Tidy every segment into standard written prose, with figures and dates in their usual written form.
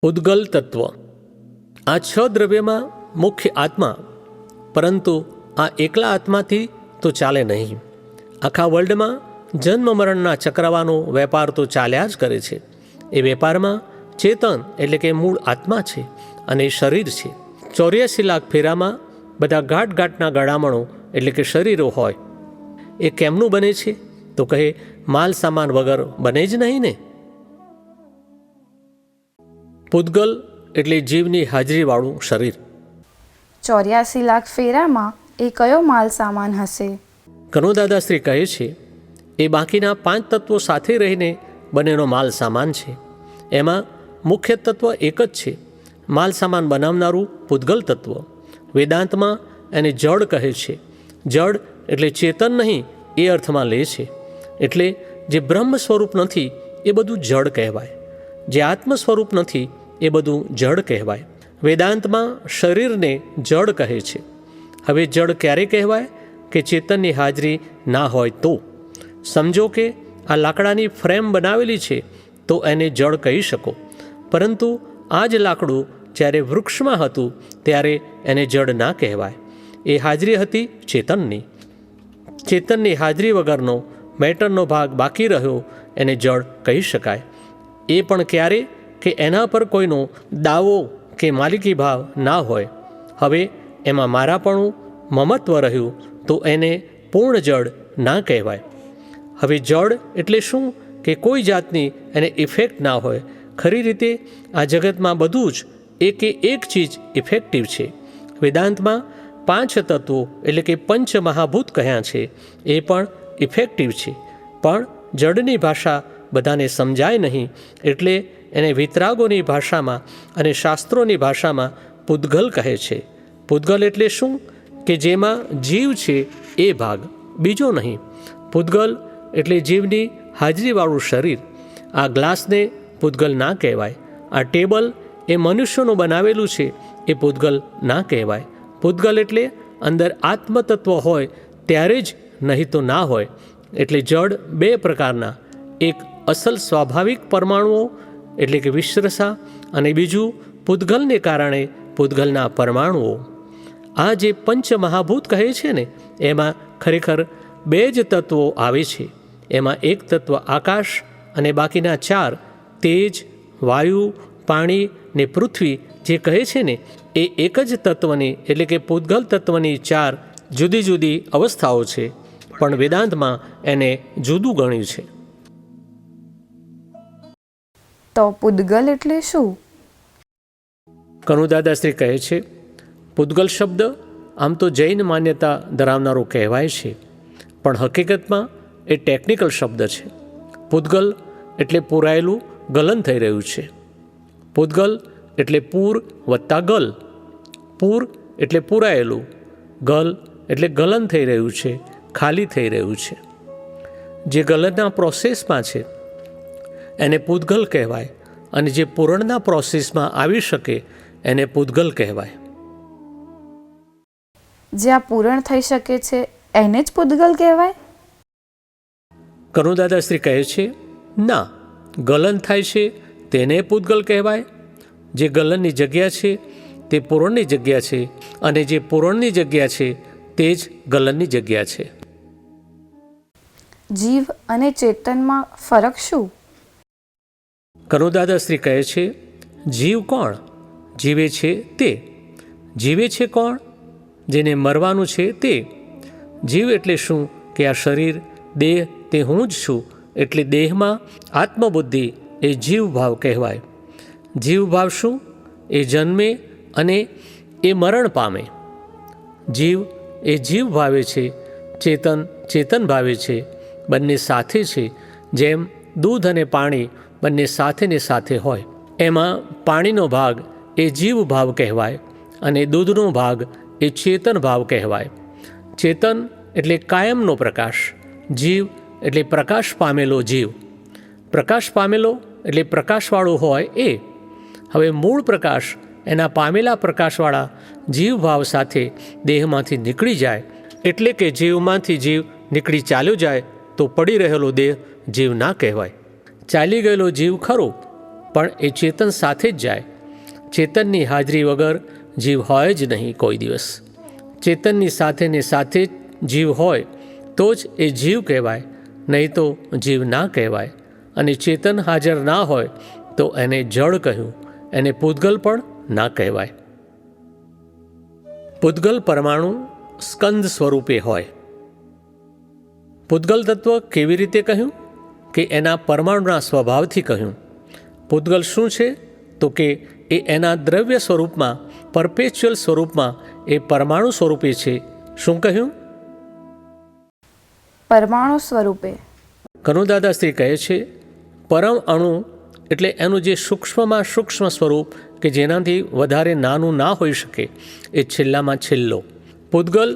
ઉદ્ગલ તત્વ. આ છ દ્રવ્યમાં મુખ્ય આત્મા, પરંતુ આ એકલા આત્માથી તો ચાલે નહીં. આખા વર્લ્ડમાં જન્મ મરણના ચક્રવાનો વેપાર તો ચાલ્યા જ કરે છે. એ વેપારમાં ચેતન એટલે કે મૂળ આત્મા છે અને શરીર છે. 84 લાખ ફેરામાં બધા ગાંઠના ગળામણો એટલે કે શરીરો હોય. એ કેમનું બને છે? તો કહે માલ સામાન વગર બને જ નહીં ને. પૂતગલ એટલે જીવની હાજરીવાળું શરીર. 84 લાખ ફેરામાં એ કયો માલ સામાન હશે? કનોદાદાશ્રી કહે છે એ બાકીના 5 તત્વો સાથે રહીને બનેલો માલ સામાન છે. એમાં મુખ્ય તત્વ એક જ છે, માલ સામાન બનાવનારું પૂતગલ તત્વ. વેદાંતમાં એને જડ કહે છે. જડ એટલે ચેતન નહીં એ અર્થમાં લે છે. એટલે જે બ્રહ્મ સ્વરૂપ નથી એ બધું જડ કહેવાય, જે આત્મ સ્વરૂપ નથી એ બધું જડ કહેવાય. વેદાંતમાં શરીરને જડ કહે છે. હવે જડ ક્યારે કહેવાય? કે ચેતનની હાજરી ના હોય તો. સમજો કે આ લાકડાની ફ્રેમ બનાવેલી છે તો એને જડ કહી શકો, પરંતુ આ જ લાકડું જ્યારે વૃક્ષમાં હતું ત્યારે એને જડ ના કહેવાય. એ હાજરી હતી ચેતનની. ચેતનની હાજરી વગરનો મેટરનો ભાગ બાકી રહ્યો એને જડ કહી શકાય. એ પણ ક્યારે? કે એના પર કોઈનો દાવો કે માલિકી ભાવ ના હોય. હવે એમાં મારાપણું, મમત્વ રહ્યું તો એને પૂર્ણ જડ ના કહેવાય. હવે જડ એટલે શું? કે કોઈ જાતની એને ઇફેક્ટ ના હોય. ખરી રીતે આ જગતમાં બધું જ એકે એક ચીજ ઇફેક્ટિવ છે. વેદાંતમાં 5 તત્વો એટલે કે પંચ મહાભૂત કહ્યા છે, એ પણ ઇફેક્ટિવ છે. પણ જડની ભાષા બધાને સમજાય નહીં, એટલે એને વિતરાગોની ભાષામાં અને શાસ્ત્રોની ભાષામાં પૂતગલ કહે છે. પૂતગલ એટલે શું? કે જેમાં જીવ છે એ ભાગ, બીજો નહીં. પૂતગલ એટલે જીવની હાજરીવાળું શરીર. આ ગ્લાસને પૂતગલ ના કહેવાય. આ ટેબલ એ મનુષ્યનું બનાવેલું છે, એ પૂતગલ ના કહેવાય. પૂતગલ એટલે અંદર આત્મતત્વ હોય ત્યારે જ, નહીં તો ના હોય. એટલે જડ 2 પ્રકારના, એક અસલ સ્વાભાવિક પરમાણુઓ એટલે કે વિશ્રસા, અને બીજું પૂતગલને કારણે પૂતગલના પરમાણુઓ. આ જે પંચ મહાભૂત કહે છે ને, એમાં ખરેખર 2 જ તત્વો આવે છે. એમાં એક તત્વ આકાશ અને બાકીના 4 તેજ, વાયુ, પાણી ને પૃથ્વી જે કહે છે ને, એ એક જ તત્વની એટલે કે પૂતગલ તત્વની 4 જુદી જુદી અવસ્થાઓ છે. પણ વેદાંતમાં એને જુદું ગણ્યું છે. તો પૂતગલ એટલે શું? કનુદાદાશ્રી કહે છે પૂતગલ શબ્દ આમ તો જૈન માન્યતા ધરાવનારો કહેવાય છે, પણ હકીકતમાં એ ટેકનિકલ શબ્દ છે. પૂતગલ એટલે પૂરાયેલું, ગલન થઈ રહ્યું છે. પૂતગલ એટલે પૂર વત્તા ગલ. પૂર એટલે પૂરાયેલું, ગલ એટલે ગલન થઈ રહ્યું છે, ખાલી થઈ રહ્યું છે. જે ગલનના પ્રોસેસમાં છે એને પૂતગલ કહેવાય, અને જે પૂરણના પ્રોસેસમાં આવી શકે એને પૂતગલ કહેવાય. જ્યાં પૂરણ થઈ શકે છે એને જ પૂતગલ કહેવાય? કનુદાદાશ્રી કહે છે ના, ગલન થાય છે તેને પૂતગલ કહેવાય. જે ગલનની જગ્યા છે તે પૂરણની જગ્યા છે, અને જે પૂરણની જગ્યા છે તે જ ગલનની જગ્યા છે. જીવ અને ચેતનમાં ફરક શું? કનુદાદાશ્રી કહે છે જીવ કોણ? જીવે છે તે. જીવે છે કોણ? જેને મરવાનું છે તે. જીવ એટલે શું? કે આ શરીર, દેહ તે હું જ છું, એટલે દેહમાં આત્મબુદ્ધિ એ જીવભાવ કહેવાય. જીવભાવ શું? એ જન્મે અને એ મરણ પામે. જીવ એ જીવ ભાવે છે, ચેતન ચેતન ભાવે છે. બંને સાથે છે. જેમ દૂધ અને પાણી બંને સાથે ને સાથે હોય. એમાં પાણીનો ભાગ એ જીવ ભાવ કહેવાય, અને દૂધનો ભાગ એ ચેતન ભાવ કહેવાય. ચેતન એટલે કાયમનો પ્રકાશ. જીવ એટલે પ્રકાશ પામેલો જીવ. પ્રકાશ પામેલો એટલે પ્રકાશવાળો હોય એ. હવે મૂળ પ્રકાશ એના પામેલા પ્રકાશવાળા જીવભાવ સાથે દેહમાંથી નીકળી જાય, એટલે કે જીવમાંથી જીવ નીકળી ચાલ્યો જાય તો પડી રહેલો દેહ જીવ ના કહેવાય. ચાલી ગયેલો જીવ ખરો, પણ એ ચેતન સાથે જ જાય, ચેતનની હાજરી વગર જીવ હોય જ નહીં કોઈ દિવસ. ચેતનની સાથે ને સાથે જ જીવ હોય તો જ એ જીવ કહેવાય, નહીં તો જીવ ના કહેવાય. અને ચેતન હાજર ના હોય તો એને જળ કહ્યું, એને પૂતગલ પણ ના કહેવાય. પૂતગલ પરમાણુ સ્કંદ સ્વરૂપે હોય. પૂતગલ તત્વ કેવી રીતે કહ્યું? કે એના પરમાણુના સ્વભાવથી કહ્યું. પૂતગલ શું છે? તો કે એ એના દ્રવ્ય સ્વરૂપમાં, પરપેચ્યુઅલ સ્વરૂપમાં એ પરમાણુ સ્વરૂપે છે. શું કહ્યું? પરમાણુ સ્વરૂપે. કનુદાદાશ્રી કહે છે, પરમ અણુ એટલે એનું જે સૂક્ષ્મમાં સૂક્ષ્મ સ્વરૂપ કે જેનાથી વધારે નાનું ના હોઈ શકે, એ છેલ્લામાં છેલ્લો. પૂતગલ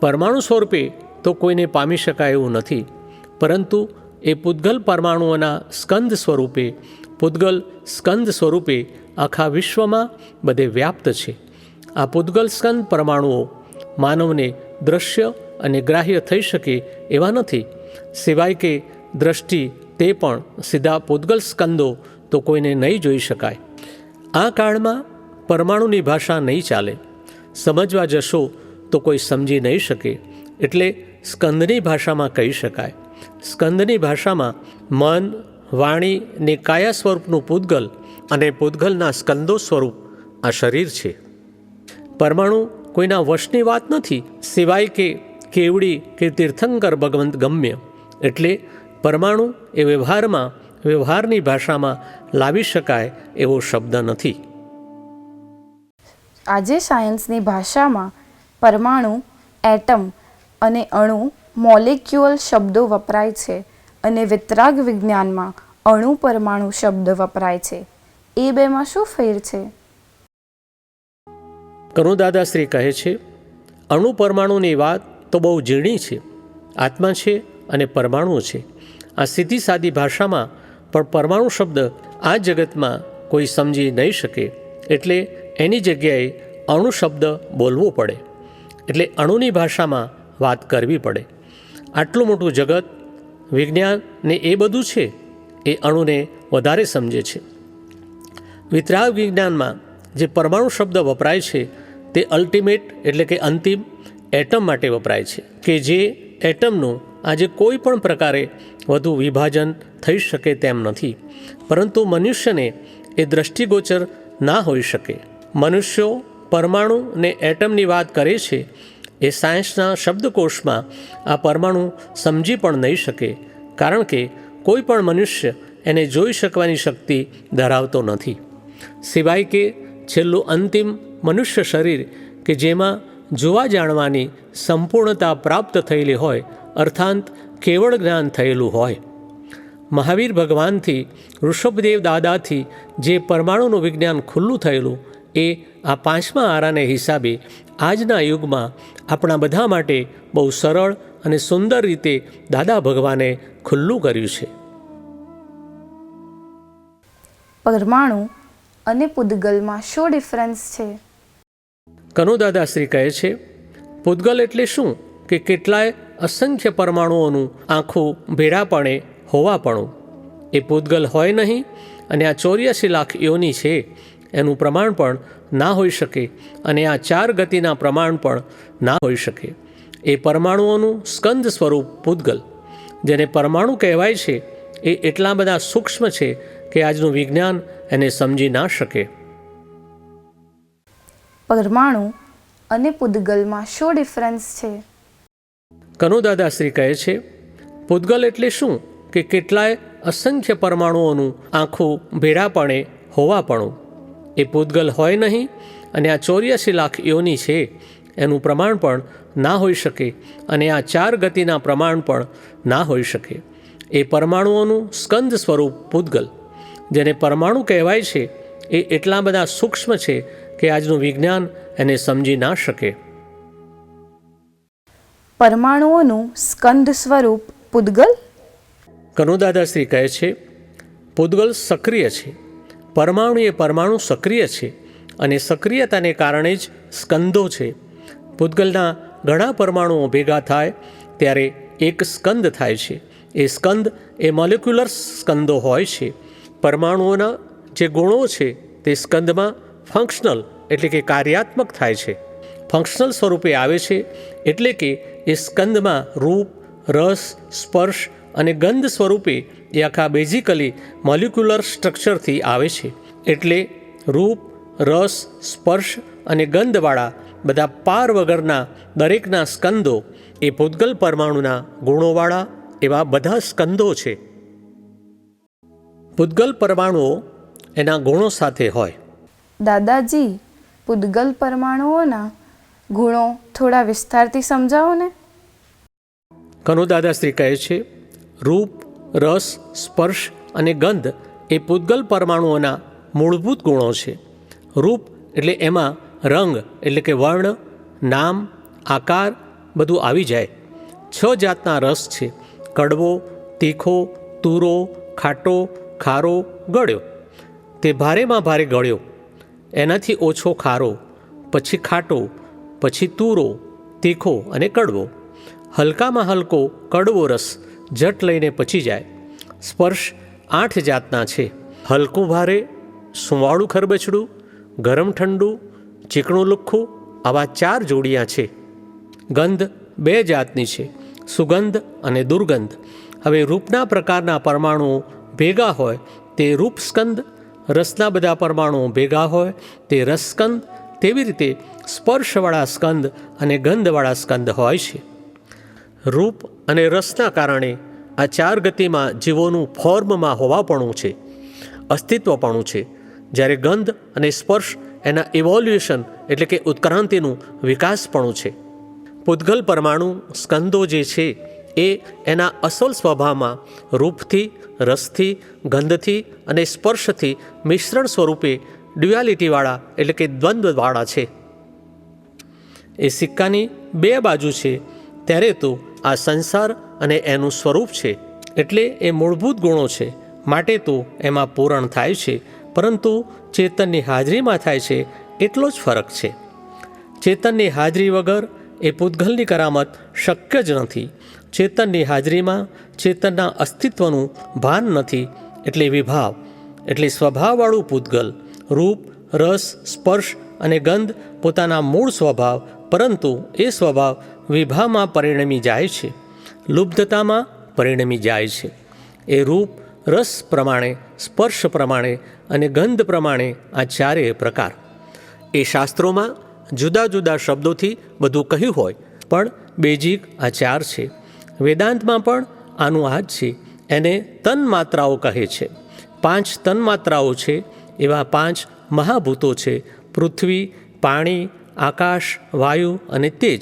પરમાણુ સ્વરૂપે તો કોઈને પામી શકાય એવું નથી, પરંતુ એ પૂતગલ પરમાણુઓના સ્કંદ સ્વરૂપે, પૂતગલ સ્કંદ સ્વરૂપે આખા વિશ્વમાં બધે વ્યાપ્ત છે. આ પૂતગલ સ્કંદ પરમાણુઓ માનવને દ્રશ્ય અને ગ્રાહ્ય થઈ શકે એવા નથી, સિવાય કે દ્રષ્ટિ તે પણ સીધા પૂતગલ સ્કંદો તો કોઈને નહીં જોઈ શકાય. આ કાળમાં પરમાણુની ભાષા નહીં ચાલે, સમજવા જશો તો કોઈ સમજી નહીં શકે, એટલે સ્કંદની ભાષામાં કહી શકાય. સ્કંદની ભાષામાં મન, વાણી ને કાયા સ્વરૂપનું પૂતગલ અને પૂતગલના સ્કંદો સ્વરૂપ આ શરીર છે. પરમાણુ કોઈના વશની વાત નથી, સિવાય કે કેવડી કે તીર્થંકર ભગવંત ગમ્ય. એટલે પરમાણુ એ વ્યવહારમાં, વ્યવહારની ભાષામાં લાવી શકાય એવો શબ્દ નથી. આજે સાયન્સની ભાષામાં પરમાણુ, એટમ અને અણુ, મોલેક્યુલ શબ્દો વપરાય છે અને વિતરાગ વિજ્ઞાનમાં અણુ પરમાણુ શબ્દ વપરાય છે. એ બેમાં શું ફેર છે? કનુદાદાશ્રી કહે છે, અણુ પરમાણુની વાત તો બહુ ઝીણી છે. આત્મા છે અને પરમાણુ છે. આ સીધી સાદી ભાષામાં પણ પરમાણુ શબ્દ આ જગતમાં કોઈ સમજી નહીં શકે, એટલે એની જગ્યાએ અણુ શબ્દ બોલવો પડે, એટલે અણુની ભાષામાં વાત કરવી પડે. આટલું મોટું જગત, વિજ્ઞાન ને એ બધું છે, એ અણુને વધારે સમજે છે. વિતરાગ વિજ્ઞાનમાં જે પરમાણુ શબ્દ વપરાય છે તે અલ્ટિમેટ એટલે કે અંતિમ એટમ માટે વપરાય છે, કે જે એટમનું આજે કોઈ પણ પ્રકારે વધુ વિભાજન થઈ શકે તેમ નથી. પરંતુ મનુષ્યને એ દ્રષ્ટિગોચર ના હોઈ શકે. મનુષ્યો પરમાણુ ને એટમની વાત કરે છે, એ સાયન્સના શબ્દકોશમાં આ પરમાણુ સમજી પણ નહીં શકે, કારણ કે કોઈ પણ મનુષ્ય એને જોઈ શકવાની શક્તિ ધરાવતો નથી, સિવાય કે છેલ્લું અંતિમ મનુષ્ય શરીર કે જેમાં જોવા જાણવાની સંપૂર્ણતા પ્રાપ્ત થયેલી હોય, અર્થાંત કેવળ જ્ઞાન થયેલું હોય. મહાવીર ભગવાનથી, ઋષભદેવ દાદાથી જે પરમાણુનું વિજ્ઞાન ખુલ્લું થયેલું, એ આ પાંચમા આરાને હિસાબે આજના યુગમાં આપણા બધા માટે બહુ સરળ અને સુંદર રીતે દાદા ભગવાને ખુલ્લું કર્યું છે. પરમાણુ અને પૂતગલમાં શું ડિફરન્સ છે? કનુદાદાશ્રી કહે છે, પૂતગલ એટલે શું? કે કેટલાય અસંખ્ય પરમાણુઓનું આખું ભેળાપણે હોવાપણું. એ પૂતગલ હોય નહીં, અને આ 84 લાખ યોની છે એનું પ્રમાણ પણ ના હોઈ શકે, અને આ 4 ગતિના પ્રમાણ પણ ના હોઈ શકે. એ પરમાણુઓનું સ્કંદ સ્વરૂપ પૂતગલ, જેને પરમાણુ કહેવાય છે, એ એટલા બધા સૂક્ષ્મ છે કે આજનું વિજ્ઞાન એને સમજી ના શકે. પરમાણુ અને પૂતગલમાં શું ડિફરન્સ છે? કનુદાદાશ્રી કહે છે, પૂતગલ એટલે શું? કે કેટલાય અસંખ્ય પરમાણુઓનું આખું ભેળાપણે હોવાપણું. એ પૂતગલ હોય નહીં, અને આ 84 લાખ યોની છે એનું પ્રમાણ પણ ના હોઈ શકે, અને આ 4 ગતિના પ્રમાણ પણ ના હોઈ શકે. એ પરમાણુઓનું સ્કંદ સ્વરૂપ પૂતગલ, જેને પરમાણુ કહેવાય છે, એ એટલા બધા સૂક્ષ્મ છે કે આજનું વિજ્ઞાન એને સમજી ના શકે. પરમાણુઓનું સ્કંદ સ્વરૂપ પૂતગલ? કનુદાદાશ્રી કહે છે, પૂતગલ સક્રિય છે. પરમાણુ એ પરમાણુ સક્રિય છે, અને સક્રિયતાને કારણે જ સ્કંદો છે. પૂતગલના ઘણા પરમાણુઓ ભેગા થાય ત્યારે એક સ્કંદ થાય છે. એ સ્કંદ એ મોલેક્યુલર સ્કંદો હોય છે. પરમાણુઓના જે ગુણો છે તે સ્કંદમાં ફંક્શનલ એટલે કે કાર્યાત્મક થાય છે. ફંક્શનલ સ્વરૂપે આવે છે એટલે કે એ સ્કંદમાં રૂપ, રસ, સ્પર્શ અને ગંધ સ્વરૂપે એ આખા બેઝિકલી મોલિક્યુલર સ્ટ્રક્ચરથી આવે છે. એટલે રૂપ, રસ, સ્પર્શ અને ગંધવાળા બધા પાર વગરના દરેકના સ્કંદો એ પૂતગલ પરમાણુના ગુણોવાળા એવા બધા સ્કંદો છે. પૂતગલ પરમાણુઓ એના ગુણો સાથે હોય. દાદાજી, પૂતગલ પરમાણુઓના ગુણો થોડા વિસ્તારથી સમજાવો ને. કનુ દાદાશ્રી કહે છે, રૂપ, રસ, સ્પર્શ અને ગંધ એ પૂતગલ પરમાણુઓના મૂળભૂત ગુણો છે. રૂપ એટલે એમાં રંગ એટલે કે વર્ણ, નામ, આકાર બધું આવી જાય. 6 જાતના રસ છે: કડવો, તીખો, તુરો, ખાટો, ખારો, ગળ્યો. તે ભારેમાં ભારે ગળ્યો, એનાથી ઓછો ખારો, પછી ખાટો, પછી તુરો, તીખો અને કડવો. હલકામાં હલકો કડવો રસ જટ લઈને પચી જાય. સ્પર્શ 8 જાતના છે: હલકું ભારે, સુંવાળું ખરબચડું, ગરમ ઠંડુ, ચીકણું લુખ્ખું, આવા 4 જોડિયા છે. ગંધ 2 જાતની છે: સુગંધ અને દુર્ગંધ. હવે રૂપના પ્રકારના પરમાણુઓ ભેગા હોય તે રૂપસ્કંદ, રસના બધા પરમાણુઓ ભેગા હોય તે રસસ્કંદ. તેવી રીતે સ્પર્શવાળા સ્કંદ અને ગંધવાળા સ્કંદ હોય છે. રૂપ અને રસના કારણે આ 4 ગતિમાં જીવોનું ફોર્મમાં હોવાપણું છે, અસ્તિત્વપણું છે. જ્યારે ગંધ અને સ્પર્શ એના ઇવોલ્યુશન એટલે કે ઉત્ક્રાંતિનું વિકાસપણું છે. પૂતગલ પરમાણુ સ્કંદો જે છે એ એના અસલ સ્વભાવમાં રૂપથી, રસથી, ગંધથી અને સ્પર્શથી મિશ્રણ સ્વરૂપે ડ્યુઆલિટીવાળા એટલે કે દ્વંદ્વવાળા છે. એ સિક્કાની 2 બાજુ છે ત્યારે તો આ સંસાર અને એનું સ્વરૂપ છે. એટલે એ મૂળભૂત ગુણો છે, માટે તો એમાં પૂરણ થાય છે, પરંતુ ચેતનની હાજરીમાં થાય છે એટલો જ ફરક છે. ચેતનની હાજરી વગર એ પૂતગલની કરામત શક્ય જ નથી. ચેતનની હાજરીમાં ચેતનના અસ્તિત્વનું ભાન નથી. એટલે વિભાવ એટલે સ્વભાવવાળું પૂતગલ. રૂપ, રસ, સ્પર્શ અને ગંધ પોતાના મૂળ સ્વભાવ, પરંતુ એ સ્વભાવ વિભાવમાં પરિણમી જાય છે, લુબ્ધતામાં પરિણમી જાય છે. એ રૂપ, રસ પ્રમાણે, સ્પર્શ પ્રમાણે અને ગંધ પ્રમાણે આ 4 પ્રકાર. એ શાસ્ત્રોમાં જુદા જુદા શબ્દોથી બધું કહ્યું હોય, પણ બેઝિક આ 4 છે. વેદાંતમાં પણ આનું આ જ છે. એને તન્માત્રાઓ કહે છે. 5 તન્માત્રાઓ છે. એવા 5 મહાભૂતો છે: પૃથ્વી, પાણી, આકાશ, વાયુ અને તેજ.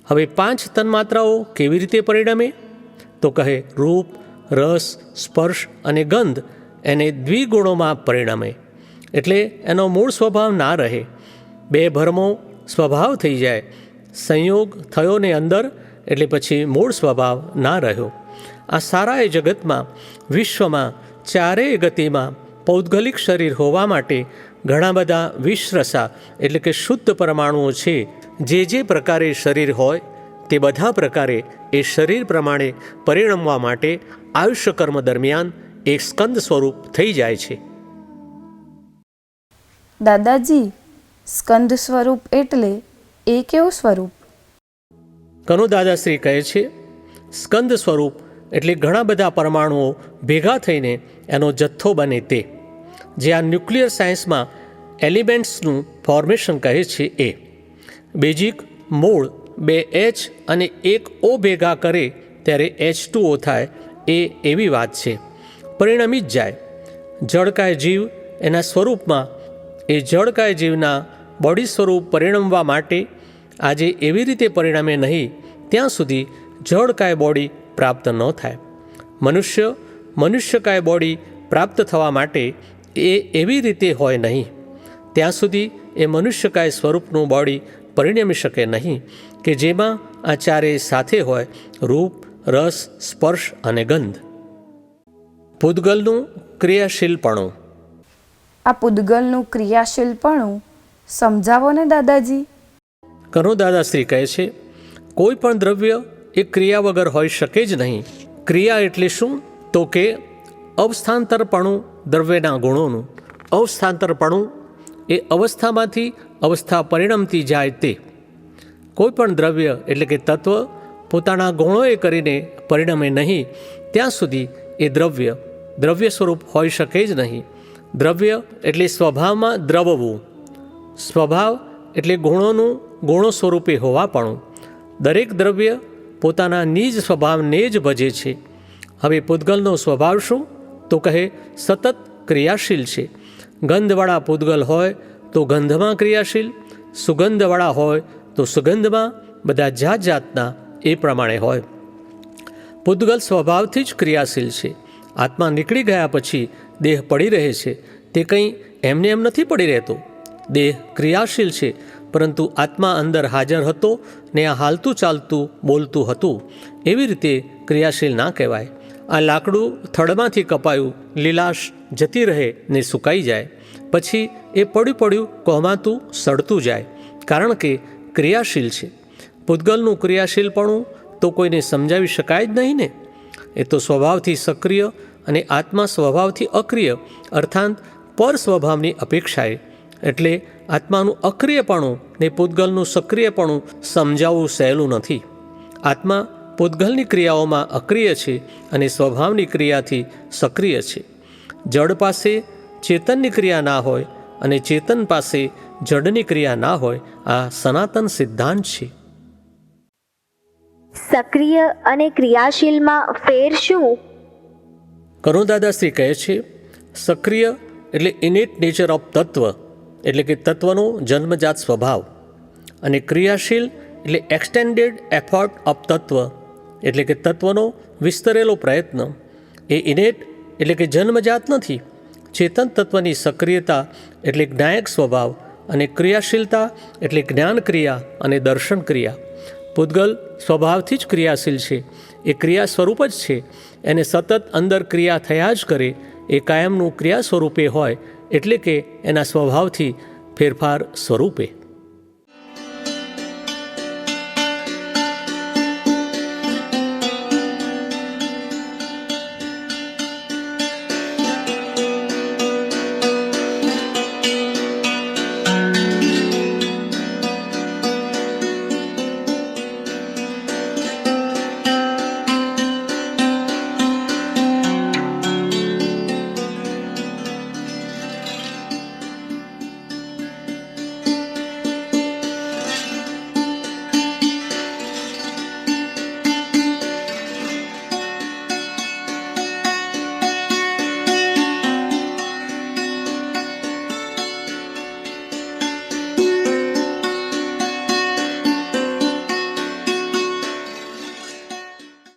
હવે 5 તન્માત્રાઓ કેવી રીતે પરિણમે? તો કહે રૂપ, રસ, સ્પર્શ અને ગંધ એને દ્વિગુણોમાં પરિણમે. એટલે એનો મૂળ સ્વભાવ ના રહે, 2 ભરમો સ્વભાવ થઈ જાય. સંયોગ થયો ને અંદર, એટલે પછી મૂળ સ્વભાવ ના રહ્યો. આ સારા એ જગતમાં, વિશ્વમાં 4 ગતિમાં પૌદ્ગલિક શરીર હોવા માટે ઘણા બધા વિશ્રસા એટલે કે શુદ્ધ પરમાણુઓ છે. જે પ્રકારે શરીર હોય તે બધા પ્રકારે એ શરીર પ્રમાણે પરિણમવા માટે આયુષ્ય કર્મ દરમિયાન એક સ્કંદ સ્વરૂપ થઈ જાય છે. દાદાજી, સ્કંદ સ્વરૂપ એટલે એ કેવું સ્વરૂપ? કનુ દાદાશ્રી કહે છે, સ્કંદ સ્વરૂપ એટલે ઘણા બધા પરમાણુઓ ભેગા થઈને એનો જથ્થો બને તે. જે આ ન્યુક્લિયર સાયન્સમાં એલિમેન્ટ્સનું ફોર્મેશન કહે છે એ. બેઝિક મૂળ 2 H અને 1 O ભેગા કરે ત્યારે H2O થાય, એ એવી વાત છે. પરિણમી જ જાય. જળકાય જીવ એના સ્વરૂપમાં, એ જળકાય જીવના બોડી સ્વરૂપ પરિણમવા માટે આજે એવી રીતે પરિણમે નહીં ત્યાં સુધી જળકાય બોડી પ્રાપ્ત ન થાય. મનુષ્યકાય બોડી પ્રાપ્ત થવા માટે એ એવી રીતે હોય નહીં ત્યાં સુધી એ મનુષ્યકાય સ્વરૂપનું બોડી પરિણમી શકે નહીં કે જેમાં આ 4 સાથે હોય: રૂપ, રસ, સ્પર્શ અને ગંધ. પૂતગલનું ક્રિયાશીલપણું. આ પૂતગલનું ક્રિયાશીલપણું સમજાવો ને દાદાજી. કનુ દાદાશ્રી કહે છે, કોઈ પણ દ્રવ્ય એ ક્રિયા વગર હોઈ શકે જ નહીં. ક્રિયા એટલે શું? તો કે અવસ્થાંતરપણું દ્રવ્યના ગુણોનું. અવસ્થાંતરપણું એ અવસ્થામાંથી અવસ્થા પરિણમતી જાય તે. કોઈ પણ દ્રવ્ય એટલે કે તત્વ પોતાના ગુણોએ કરીને પરિણમે નહીં ત્યાં સુધી એ દ્રવ્ય સ્વરૂપ હોઈ શકે જ નહીં. દ્રવ્ય એટલે સ્વભાવમાં દ્રવવું, સ્વભાવ એટલે ગુણો સ્વરૂપે હોવાપણું. દરેક દ્રવ્ય પોતાના નિજ સ્વભાવને જ ભજે છે. હવે પૂતગલનો સ્વભાવ શું? તો કહે સતત ક્રિયાશીલ છે. ગંધવાળા પૂતગલ હોય તો ગંધમાં ક્રિયાશીલ, સુગંધવાળા હોય તો સુગંધમાં, બધા જાત જાતના એ પ્રમાણે હોય. પૂતગલ સ્વભાવથી જ ક્રિયાશીલ છે. આત્મા નીકળી ગયા પછી દેહ પડી રહે છે તે કંઈ એમને એમ નથી પડી રહેતો. દેહ ક્રિયાશીલ છે, પરંતુ આત્મા અંદર હાજર હતો ને આ હાલતું ચાલતું બોલતું હતું. એવી રીતે ક્રિયાશીલ ના કહેવાય. આ લાકડું થડમાંથી કપાયું, લીલાશ જતી રહે ને સુકાઈ જાય, પછી એ પડ્યું કોહમાતું સડતું જાય, કારણ કે ક્રિયાશીલ છે. પૂતગલનું ક્રિયાશીલપણું તો કોઈને સમજાવી શકાય જ નહીં ને. એ તો સ્વભાવથી સક્રિય અને આત્મા સ્વભાવથી અક્રિય, અર્થાત પર સ્વભાવની અપેક્ષાએ. એટલે આત્માનું અક્રિયપણું ને પૂતગલનું સક્રિયપણું સમજાવવું સહેલું નથી. આત્મા પૂતગલની ક્રિયાઓમાં અક્રિય છે અને સ્વભાવની ક્રિયાથી સક્રિય છે. જડ પાસે ચેતનની ક્રિયા ના હોય અને ચેતન પાસે જડની ક્રિયા ના હોય, આ સનાતન સિદ્ધાંત છે. સક્રિય અને ક્રિયાશીલમાં ફેર શું? કરુણદાદાશ્રી કહે છે, સક્રિય એટલે ઇનેટ નેચર ઓફ તત્વ, એટલે કે તત્વનો જન્મજાત સ્વભાવ, અને ક્રિયાશીલ એટલે એક્સટેન્ડેડ એફર્ટ ઓફ તત્વ, એટલે કે તત્વનો વિસ્તરેલો પ્રયત્ન. એ ઇનેટ એટલે કે જન્મજાત નથી. ચેતન તત્વની સક્રિયતા એટલે જ્ઞાયક સ્વભાવ અને ક્રિયાશીલતા એટલે જ્ઞાન ક્રિયા અને દર્શન ક્રિયા. પૂતગલ સ્વભાવથી જ ક્રિયાશીલ છે. એ ક્રિયા સ્વરૂપ જ છે. એને સતત અંદર ક્રિયા થયા જ કરે. એ કાયમનું ક્રિયા સ્વરૂપે હોય, એટલે કે એના સ્વભાવથી ફેરફાર સ્વરૂપે.